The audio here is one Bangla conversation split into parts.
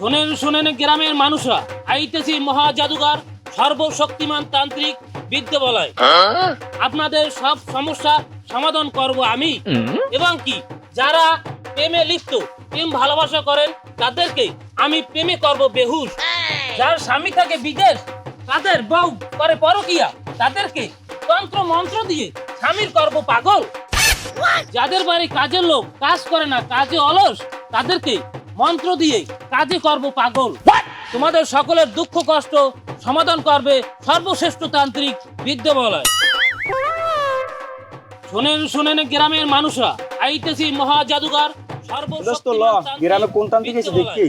শোনেন শোনেন গ্রামের মানুষরা, আইতেছি মহা জাদুঘর সর্বশক্তিমান তান্ত্রিক বিদ্যা বলয়। আপনাদের সব সমস্যা সমাধান করব আমি। এবং কি যারা প্রেমে লিপ্ত, প্রেম ভালোবাসা করেন তাদেরকে আমি প্রেমে করব বেহুশ। যার স্বামী থাকে বিদেশ, তাদের বউ করে পরকিয়া, তাদেরকে তন্ত্র মন্ত্র দিয়ে স্বামীর করব পাগল। যাদের বাড়ি কাজের লোক কাজ করে না, কাজে অলস, তাদেরকে মন্ত্র দিয়ে কাজে করব পাগল। তোমাদের সকলের দুঃখ কষ্ট সমাধান করবে সর্বশ্রেষ্ঠ তান্ত্রিক বিদ্যা বলয়। শোনেন শোনেন গ্রামের মানুষরা, আইতেছি মহা জাদুঘর গ্রামে কোন তান্ত্রিক এসে দেখি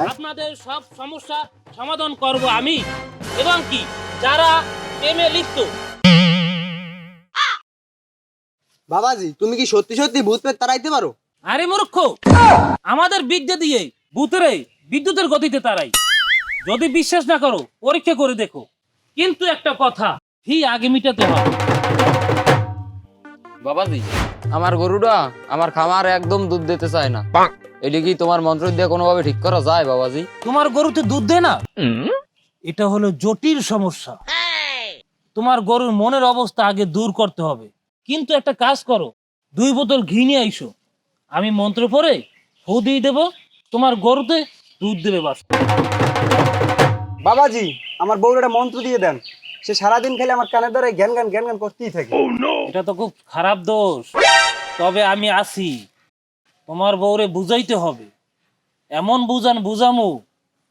আপনাদের সব সমস্যা সমাধান করব আমি। এবং কি যারা প্রেমে লিপ্ত। বাবাজি, তুমি কি সত্যি সত্যি ভূত প্রেত তাড়াইতে পারো? আরে মূর্খ, আমাদের বিদ্যা দিয়ে ভূতেরে বিদ্যুতের গতিতে তারাই। যদি বিশ্বাস না করো পরীক্ষা করে দেখো। কিন্তু একটা কথা, ফি আগে মিটাতে হবে। বাবাজি, আমার গরুটা আমার খামার একদম দুধ দিতে চায় না। এটা কি তোমার মন্ত্র দিয়ে কোনোভাবে ঠিক করা যায় বাবাজি? তোমার গরুতে দুধ দেয় না, এটা হলো জটিল সমস্যা। তোমার গরুর মনের অবস্থা আগে দূর করতে হবে। কিন্তু একটা কাজ করো, 2 বোতল ঘি নিয়ে আইসো, আমি মন্ত্র পড়ে ফু দিয়ে দেবো, তোমার গরুতে দুধ দেবে। বাস বাবাজি, আমার বউর একটা মন্ত্র দিয়ে দেন। সে সারাদিন খেলে আমার কানের দ্বারা জ্ঞান জ্ঞান জ্ঞান জ্ঞান করতেই থাকে। এটা তো খুব খারাপ দোষ। তবে আমি আছি, তোমার বউরে বুঝাইতে হবে। এমন বুঝামু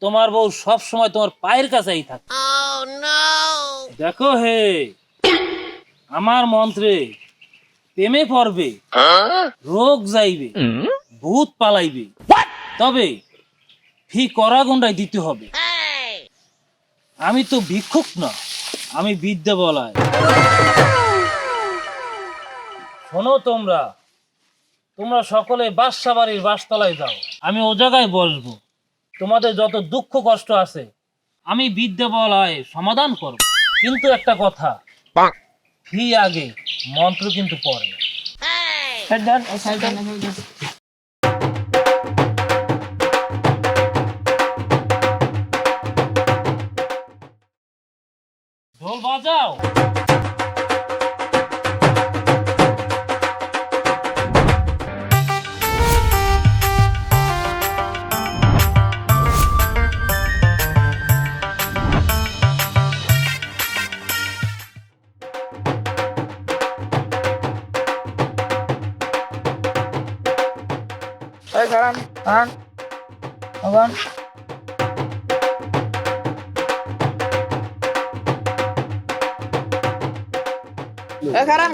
তোমার বউ সব সময় তোমার পায়ের কাছেই থাকে। দেখো হে, আমার মন্ত্রে প্রেমে পড়বে, রোগ যাইবে, ভূত পালাইবে। তবে ফি কড়া গন্ডায় দিতে হবে। আমি তো ভিক্ষুক না, আমি বিদ্যা বলয়। শোনো তোমরা সকলে বাসা বাড়ির বাসতলায় যাও, আমি ও জায়গায় বসবো। তোমাদের যত দুঃখ কষ্ট আছে আমি বিদ্যা বলয় সমাধান করব। কিন্তু একটা কথা, ফি আগে, মন্ত্র কিন্তু পরে। ঢোল বাজাও।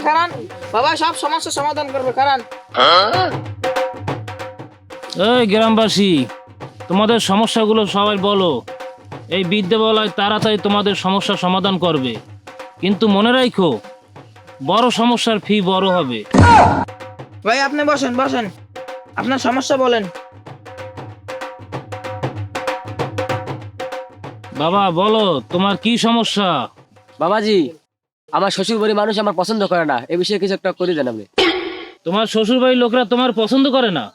খারান বাবা, সব সমস্যা সমাধান করবে। খারান এই গ্রামবাসী, তোমাদের সমস্যাগুলো সবাই বলো। এই বিদ্যা বলয় তাড়াতাড়ি তোমাদের সমস্যা সমাধান করবে। কিন্তু মনে রাখো, বড় সমস্যার ফি বড় হবে। ভাই, আপনি বসেন বসেন, আপনার সমস্যা বলেন। বাবা বলো, তোমার কি সমস্যা? বাবাজি, আমার শ্বশুর বাড়ির মানুষ আমার পছন্দ করে না, এ বিষয়ে কিছু একটা করে দেন আপনি। তোমার শ্বশুর বাড়ির লোকরা তোমার পছন্দ করে না,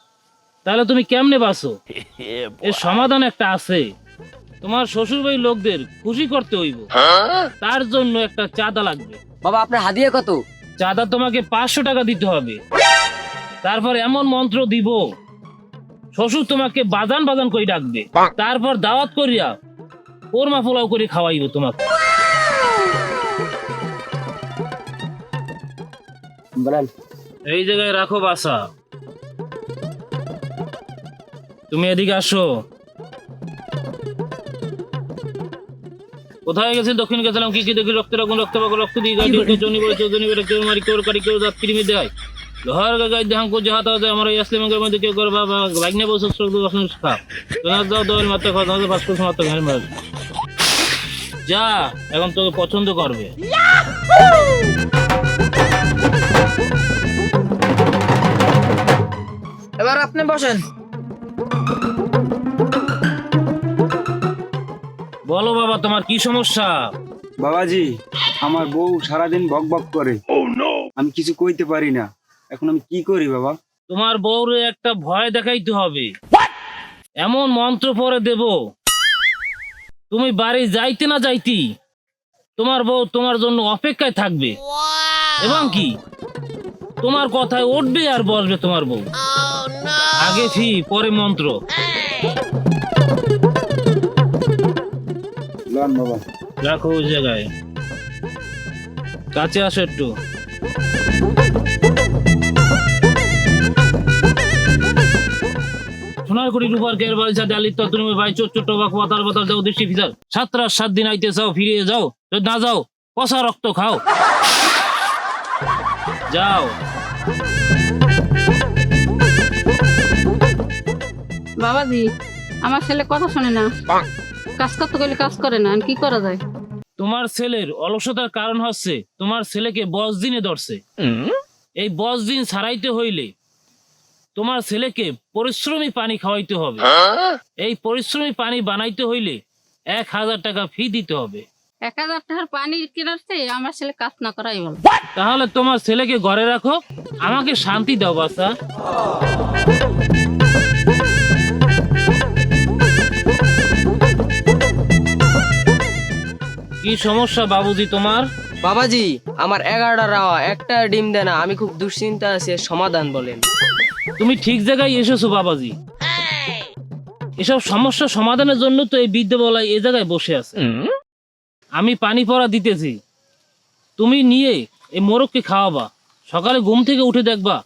তাহলে তুমি কেমনে বাঁচো? এর সমাধান একটা আছে। তোমার শ্বশুর বাড়ির লোকদের খুশি করতে হইব, তার জন্য একটা চাঁদা লাগবে। বাবা, আপনার হাদিয়া কত? চাঁদা তোমাকে 500 টাকা দিতে হবে। তারপর এমন মন্ত্র দিব, শ্বশুর তোমাকে বাজান বাজান করে ডাকবে। তারপর দাওয়াত করিয়া কোরমা পোলাও করে খাওয়াইব তোমাকে। বলেন। এই জায়গায় রাখো বাসা। তুমি এদিকে আসো। কোথায় গেছে? দক্ষিণ গেছিলাম। কি কি দেখি? রক্তের আগুন, রক্ত পাগল, রক্ত দিয়ে গাই দিয়ে জনি বলে চৌজনি বলে কেউ মারি, কেউ কারি, কেউ দাঁত কিরিমে দেয়। লোহার গাই দেহাং কো জাহাত আছে আমার এই আসলিমের মধ্যে কেউ করে বাবা ভাগ্নে বসে সব দর্শন খা। তোমার দাও দল মাত্রা খাওয়া দাও, পাঁচ কোষ মাত্রা ঘাড় মার। যা, এখন তোকে পছন্দ করবে। এবার আপনি বসেন। বলো বাবা, তোমার কি সমস্যা? বাবাজি, আমার বউ সারাদিন বক বক করে, আমি কিছু কইতে পারি না। এখন আমি কি করি বাবা? তোমার বউরে একটা ভয় দেখাইতে হবে। এমন মন্ত্র পরে দেব, তুমি বাড়ি যাইতে না যাইতি তোমার বউ তোমার জন্য অপেক্ষায় থাকবে, এবং কি তোমার কথায় উঠবে আর বসবে তোমার বউ। আগে ফি পরে মন্ত্র। লন বাবা। রাখো ওই জায়গায়, কাছে আসো একটু। সোনার কোটি রূপার কের বালিশা ডালির তত্ত্ব ভাই চোট ছোট বা পাতার পাতার যাও দৃষ্টি ফিসার 7 দিন আইতে চাও ফিরে যাও, যদি না যাও পচা রক্ত খাও। যাও। বাবাজি, আমার ছেলে কথা শোনে না, কাজ করতে গেলে কাজ করে না, কি করা যায়? তোমার ছেলের অলসতার কারণ হচ্ছে তোমার ছেলেকে 10 দিনে ধরছে। এই 10 দিন ছাড়াইতে হইলে তোমার ছেলেকে পরিশ্রমী পানি খাওয়াইতে হবে। এই পরিশ্রমী পানি বানাইতে হইলে 1000 টাকা ফি দিতে হবে। 1000 টাকার পানি কেনার চেয়ে আমার ছেলে কাজ না করাই ভালো। তাহলে তোমার ছেলেকে ঘরে রাখো, আমাকে শান্তি দাও বাচ্চা। কি সমস্যা বাবুজি তোমার? বাবাজি, আমার 11টা রাওয়া, একটা ডিম দেয় না, আমি খুব দুশ্চিন্তা আছি, এর সমাধান বলেন। তুমি ঠিক জায়গায় এসেছো বাবাজি। এসব সমস্যা সমাধানের জন্য তো এই বিদ্যালয় এই জায়গায় বসে আছে। আমি পানি পড়া দিতেছি, তুমি নিয়ে এই মোরগকে খাওয়াবা। সকালে ঘুম থেকে উঠে দেখবা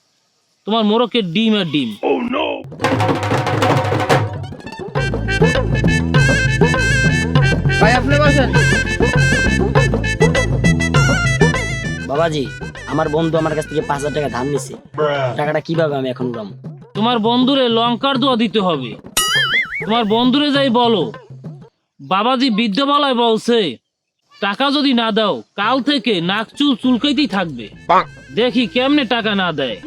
তোমার মোরগের ডিম আর ডিম। ভাই আপনি বসেন। বাবাজি, আমার বন্ধু আমার কাছ থেকে 5000 টাকা ধার নিছে, টাকাটা কিভাবে আমি এখন উড়াবো? তোমার বন্ধুরে লঙ্কার দোয়া দিতে হবে। তোমার বন্ধুরে যাই বলো বাবাজি বিদ্যালয় বলছে টাকা যদি না দাও কাল থেকে নাক চুল চুলকাইতেই থাকবে। দেখি কেমনে টাকা না দেয়।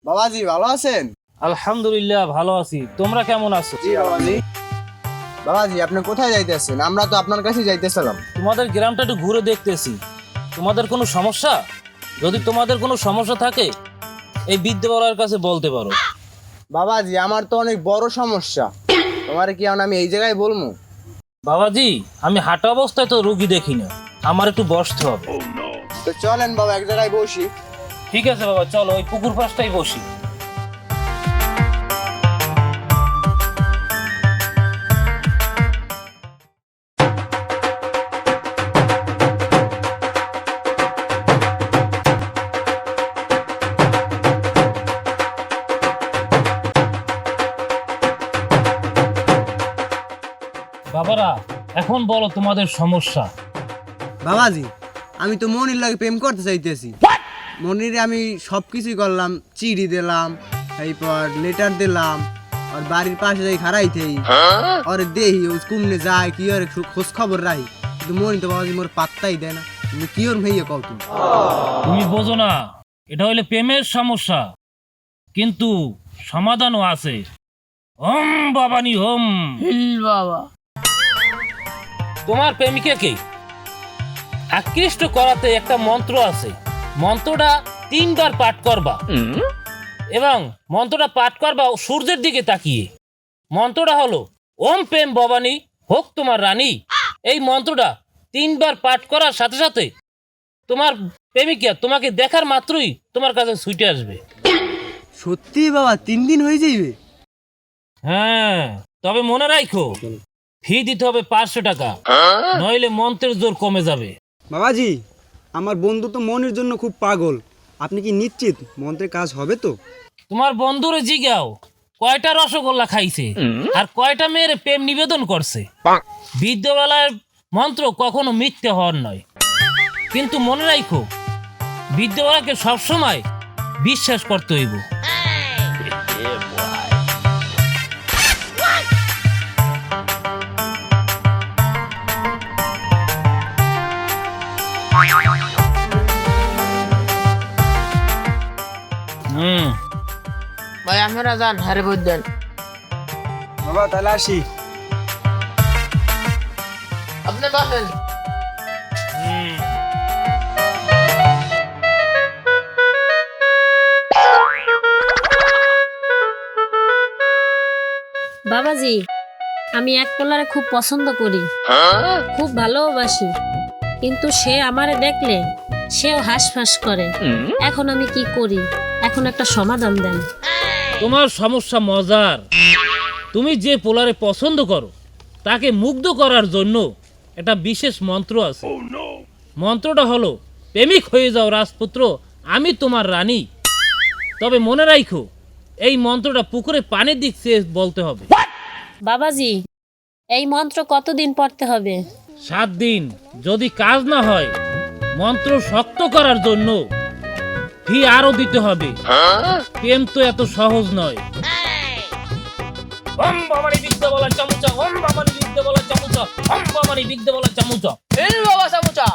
বাবাজি ভালো আছেন? আলহামদুলিল্লাহ ভালো আছি, তোমরা কেমন আছো? জি বাবাজি। বাবাজি আপনি কোথায় যাইতেছেন? আমরা তো আপনার কাছেই যাইতেছিলাম। তোমাদের গ্রামটা একটু ঘুরে দেখতেছি। তোমাদের কোনো সমস্যা? যদি তোমাদের কোনো সমস্যা থাকে এই বিদ্যালয়ের কাছে বলতে পারো। বাবাজি আমার তো অনেক বড় সমস্যা, তোমার কি এখন আমি এই জায়গায় বলবো? বাবাজি আমি হাঁটা অবস্থায় তো রুগী দেখি না, আমার একটু বসতে হবে। তো চলেন বাবা এক জায়গায় বসি। ঠিক আছে বাবা, চলো ওই পুকুর পাশটাই বসি। বাবারা এখন বলো তোমাদের সমস্যা। বাবাজি আমি তো মনির লাগে প্রেম করতে চাইতেছি। মনিরে আমি সবকিছুই করলাম, চিঠি দিলাম, এরপর লেটার দিলাম, আর বাড়ির পাশে যাই খারাইতেই আর দেহি ও কুমনে যায় কি আর খোঁজ খবর রাখি, কিন্তু মনি তো বাবাজি মোর পাত্তাই দেয় না। তুমি কি ওর মেয়ে কও তুমি? তুমি বোঝো না, এটা হইলে প্রেমের সমস্যা, কিন্তু সমাধানও আছে। ওম বাবানি হোম। বাবা, তোমার প্রেমিকাকে আকৃষ্ট করাতে একটা মন্ত্র আছে। মন্ত্রটা 3 বার পাঠ করবা এবং মন্ত্রটা পাঠ করবা সূর্যের দিকে তাকিয়ে। মন্ত্রটা হলো ওম প্রেম ভবানী হোক তোমার রানী। এই মন্ত্রটা 3 বার পাঠ করার সাথে সাথে তোমার প্রেমিকা তোমাকে দেখার মাত্রই তোমার কাছে ছুটে আসবে। সত্যি বাবা 3 দিন হয়ে যাইবে? হ্যাঁ, তবে মনে রাখো ফি দিতে হবে 500 টাকা, নইলে মন্ত্রের জোর কমে যাবে। বাবাজি, আমার বন্ধু তো মনের জন্য খুব পাগল, আপনি কি নিশ্চিত মন্ত্রের কাজ হবে তো? তোমার বন্ধুরে জিগাও কয়টা রসগোল্লা খাইছে আর কয়টা মেয়ের প্রেম নিবেদন করছে। বিদ্যালয়ের মন্ত্র কখনো মিথ্যে হওয়ার নয়, কিন্তু মনে রাখো বিদ্যালয়কে সবসময় বিশ্বাস করতে হইব। ভাই আপনারা যান, হারে ভোট দেন। বাবা তাহলে আসি। আপনি বসেন। বাবাজি, আমি এক পোলারে খুব পছন্দ করি, খুব ভালোবাসি, কিন্তু সে আমারে দেখলে সেও হাঁসফাঁস করে। এখন আমি কি করি? এখন একটা সমাধান দেন। তোমার সমস্যা মজার। তুমি যে পোলারে পছন্দ করো তাকে মুগ্ধ করার জন্য একটা বিশেষ মন্ত্র আছে। মন্ত্রটা হলো, প্রেমিক হয়ে যাও রাজপুত্র, আমি তোমার রানী। তবে মনে রাখো, এই মন্ত্রটা পুকুরে পানির দিক চেয়ে বলতে হবে। বাবাজি, এই মন্ত্র কতদিন পড়তে হবে? 7 দিন। যদি কাজ না হয়, মন্ত্র শক্ত করার জন্য ফি আরো দিতে হবে। প্রেম তো এত সহজ নয়। ওম বামানি বিদ্যা বলা চামচা, ওম বামানি বিদ্যা বলা চামচা, ওম বামানি বিদ্যা বলা চামচা। এই বাবা চামচা।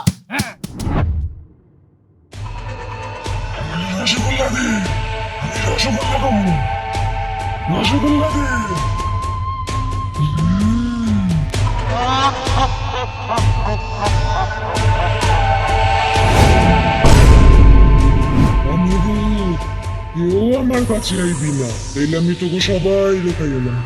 কেউ আমার কাছে আইবি না, তাইলে আমি তোকে সবাই রেখে গেলাম।